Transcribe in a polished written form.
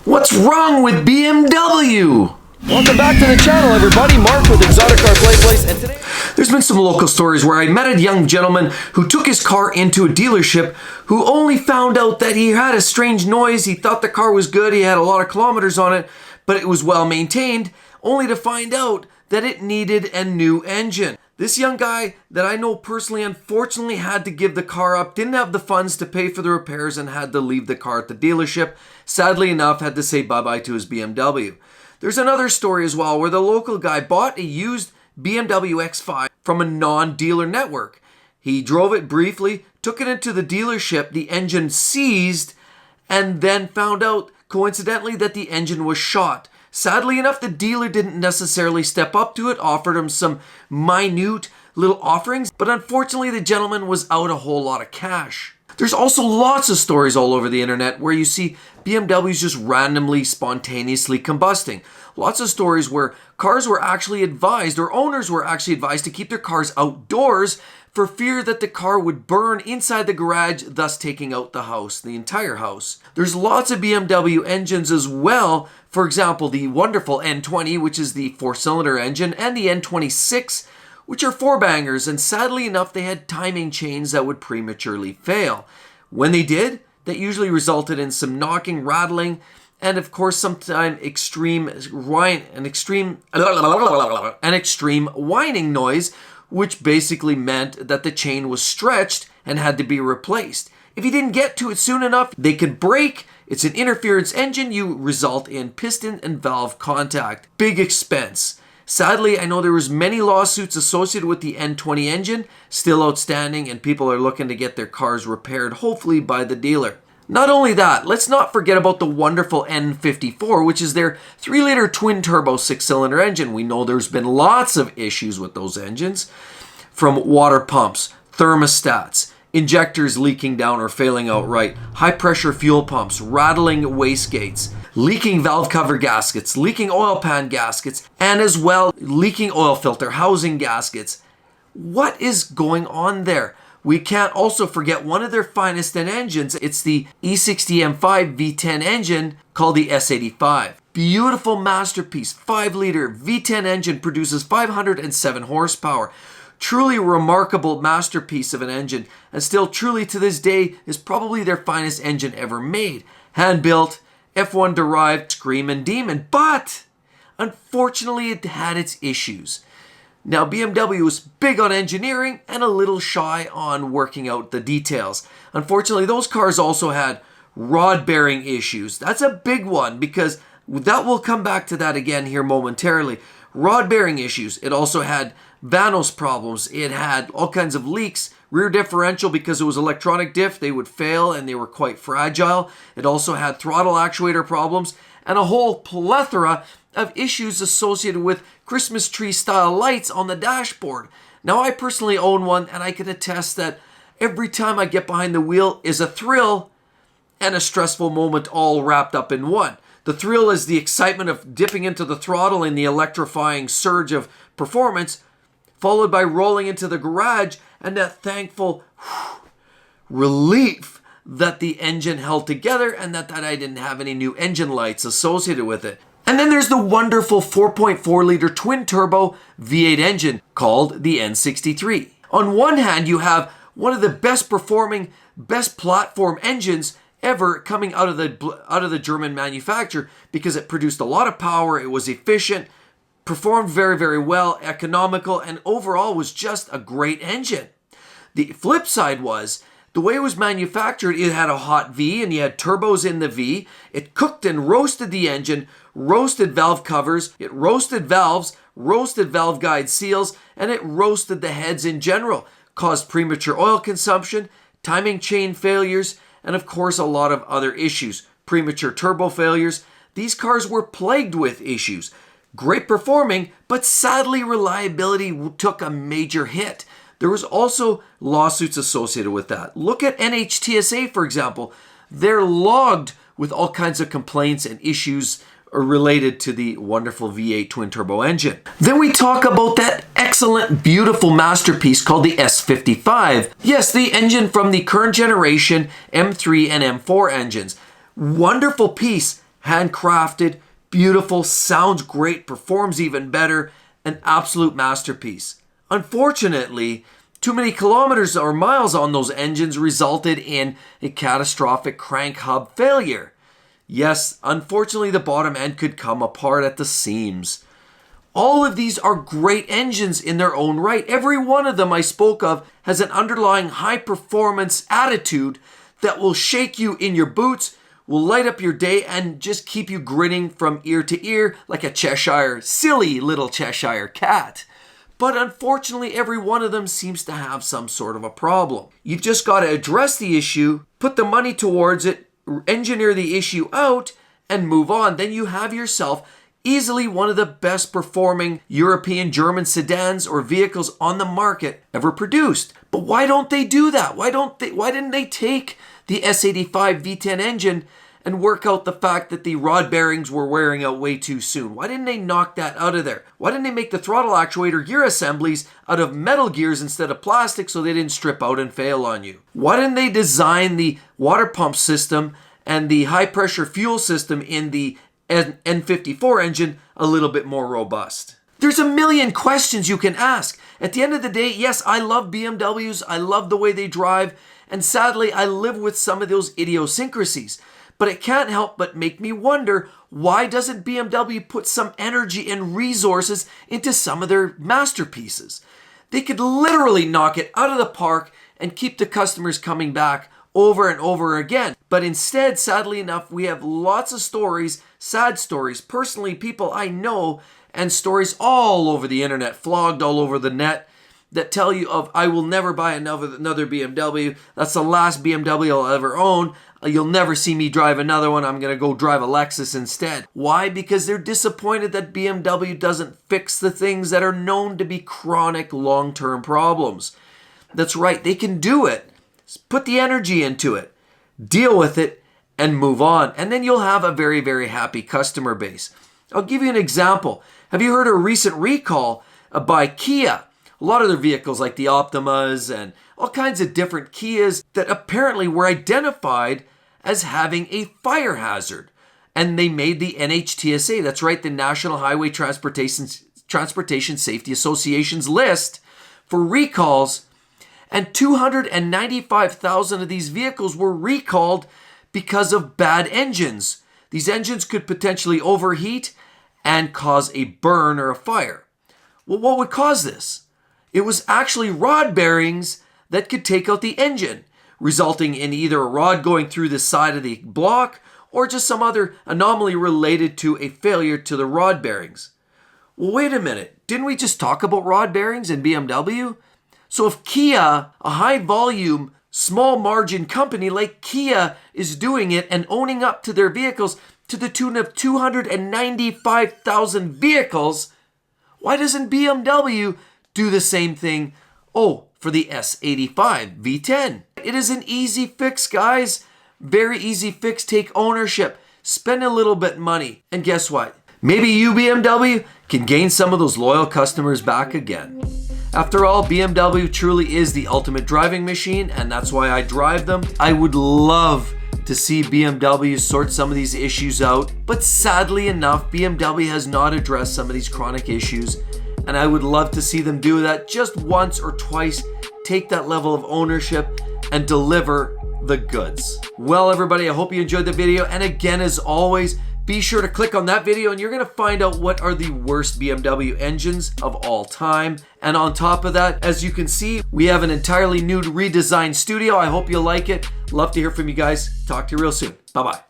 What's wrong with BMW? Welcome back to the channel, everybody. Mark with exoticcarplayplace, and today There's been some local stories where I met a young gentleman who took his car into a dealership who only found out that he had a strange noise. He thought the car was good, he had a lot of kilometers on it, but it was well maintained, only to find out that it needed a new engine. This young guy that I know personally unfortunately had to give the car up, didn't have the funds to pay for the repairs, and had to leave the car at the dealership. Sadly enough, had to say bye-bye to his BMW. There's another story as well where the local guy bought a used BMW X5 from a non-dealer network. He drove it briefly, took it into the dealership, the engine seized, and then found out coincidentally that the engine was shot. Sadly enough, the dealer didn't necessarily step up to it, offered him some minute little offerings, but unfortunately the gentleman was out a whole lot of cash. There's also lots of stories all over the internet where you see BMWs just randomly, spontaneously combusting. Lots of stories where cars were actually advised, or owners were actually advised, to keep their cars outdoors for fear that the car would burn inside the garage, thus taking out the house, the entire house. There's lots of BMW engines as well. For example, the wonderful N20, which is the 4-cylinder engine, and the N26, which are 4-bangers, and sadly enough, they had timing chains that would prematurely fail. When they did, that usually resulted in some knocking, rattling, and of course, sometimes extreme whining noise, which basically meant that the chain was stretched and had to be replaced. If you didn't get to it soon enough, they could break. It's an interference engine. You result in piston and valve contact. Big expense. Sadly, I know there was many lawsuits associated with the N20 engine, still outstanding, and people are looking to get their cars repaired, hopefully by the dealer. Not only that, let's not forget about the wonderful N54, which is their 3-liter twin-turbo 6-cylinder engine. We know there's been lots of issues with those engines, from water pumps, thermostats, injectors leaking down or failing outright, high-pressure fuel pumps, rattling wastegates, leaking valve cover gaskets, leaking oil pan gaskets, and as well leaking oil filter housing gaskets. What is going on there? We can't also forget one of their finest in engines. It's the E60M5 V10 engine called the S85. Beautiful masterpiece, 5-liter V10 engine, produces 507 horsepower. Truly remarkable masterpiece of an engine, and still truly to this day is probably their finest engine ever made. Hand-built, F1 derived, screaming demon, but unfortunately it had its issues. Now, BMW was big on engineering and a little shy on working out the details. Unfortunately, those cars also had rod bearing issues. That's a big one, because that will come back to that again here momentarily. Rod bearing issues. It also had vanos problems. It had all kinds of leaks. Rear differential, because it was electronic diff, they would fail and they were quite fragile. It also had throttle actuator problems and a whole plethora of issues associated with Christmas tree style lights on the dashboard. Now, I personally own one, and I can attest that every time I get behind the wheel is a thrill and a stressful moment all wrapped up in one. The thrill is the excitement of dipping into the throttle in the electrifying surge of performance, followed by rolling into the garage and that thankful relief that the engine held together and that I didn't have any new engine lights associated with it. And then there's the wonderful 4.4-liter twin-turbo V8 engine called the N63. On one hand, you have one of the best performing, best platform engines ever coming out of the German manufacturer, because it produced a lot of power, it was efficient, performed very, very well, economical, and overall was just a great engine. The flip side was, the way it was manufactured, it had a hot V and you had turbos in the V. It cooked and roasted the engine, roasted valve covers, it roasted valves, roasted valve guide seals, and it roasted the heads in general. Caused premature oil consumption, timing chain failures, and of course a lot of other issues. Premature turbo failures. These cars were plagued with issues. Great performing, but sadly reliability took a major hit. There was also lawsuits associated with that. Look at NHTSA, for example. They're logged with all kinds of complaints and issues related to the wonderful V8 twin-turbo engine. Then we talk about that excellent, beautiful masterpiece called the S55. Yes, the engine from the current generation M3 and M4 engines. Wonderful piece. Handcrafted, beautiful, sounds great, performs even better, an absolute masterpiece. Unfortunately, too many kilometers or miles on those engines resulted in a catastrophic crank hub failure. Yes, unfortunately, the bottom end could come apart at the seams. All of these are great engines in their own right. Every one of them I spoke of has an underlying high-performance attitude that will shake you in your boots, will light up your day, and just keep you grinning from ear to ear like a silly little Cheshire cat. But unfortunately, every one of them seems to have some sort of a problem. You've just got to address the issue, put the money towards it, engineer the issue out, and move on. Then you have yourself easily one of the best performing European German sedans or vehicles on the market ever produced. But why don't they do that? Why didn't they take the S85 V10 engine and work out the fact that the rod bearings were wearing out way too soon? Why didn't they knock that out of there? Why didn't they make the throttle actuator gear assemblies out of metal gears instead of plastic so they didn't strip out and fail on you? Why didn't they design the water pump system and the high pressure fuel system in the N54 engine a little bit more robust? There's a million questions you can ask. At the end of the day, yes, I love BMWs. I love the way they drive. And sadly, I live with some of those idiosyncrasies. But it can't help but make me wonder, why doesn't BMW put some energy and resources into some of their masterpieces? They could literally knock it out of the park and keep the customers coming back over and over again. But instead, sadly enough, we have lots of stories, sad stories, personally, people I know, and stories all over the internet, flogged all over the net, that tell you of, I will never buy another BMW. That's the last BMW I'll ever own. You'll never see me drive another one. I'm going to go drive a Lexus instead. Why? Because they're disappointed that BMW doesn't fix the things that are known to be chronic long-term problems. That's right, they can do it. Put the energy into it, deal with it, and move on. And then you'll have a very, very happy customer base. I'll give you an example. Have you heard of a recent recall by Kia? A lot of their vehicles like the Optimas and all kinds of different Kias that apparently were identified as having a fire hazard. And they made the NHTSA, that's right, the National Highway Transportation Safety Association's list for recalls. And 295,000 of these vehicles were recalled because of bad engines. These engines could potentially overheat and cause a burn or a fire. Well, what would cause this? It was actually rod bearings that could take out the engine, resulting in either a rod going through the side of the block or just some other anomaly related to a failure to the rod bearings. Well, wait a minute. Didn't we just talk about rod bearings in BMW? So if Kia, a high volume, small margin company like Kia, is doing it and owning up to their vehicles to the tune of 295,000 vehicles, why doesn't BMW do the same thing? Oh, for the S85 V10. It is an easy fix, guys. Very easy fix. Take ownership. Spend a little bit money. And guess what? Maybe you, BMW, can gain some of those loyal customers back again. After all, BMW truly is the ultimate driving machine, and that's why I drive them. I would love to see BMW sort some of these issues out, but sadly enough, BMW has not addressed some of these chronic issues, and I would love to see them do that just once or twice, take that level of ownership, and deliver the goods. Well, everybody, I hope you enjoyed the video, and again, as always, be sure to click on that video and you're going to find out what are the worst BMW engines of all time. And on top of that, as you can see, we have an entirely new redesigned studio. I hope you like it. Love to hear from you guys. Talk to you real soon. Bye-bye.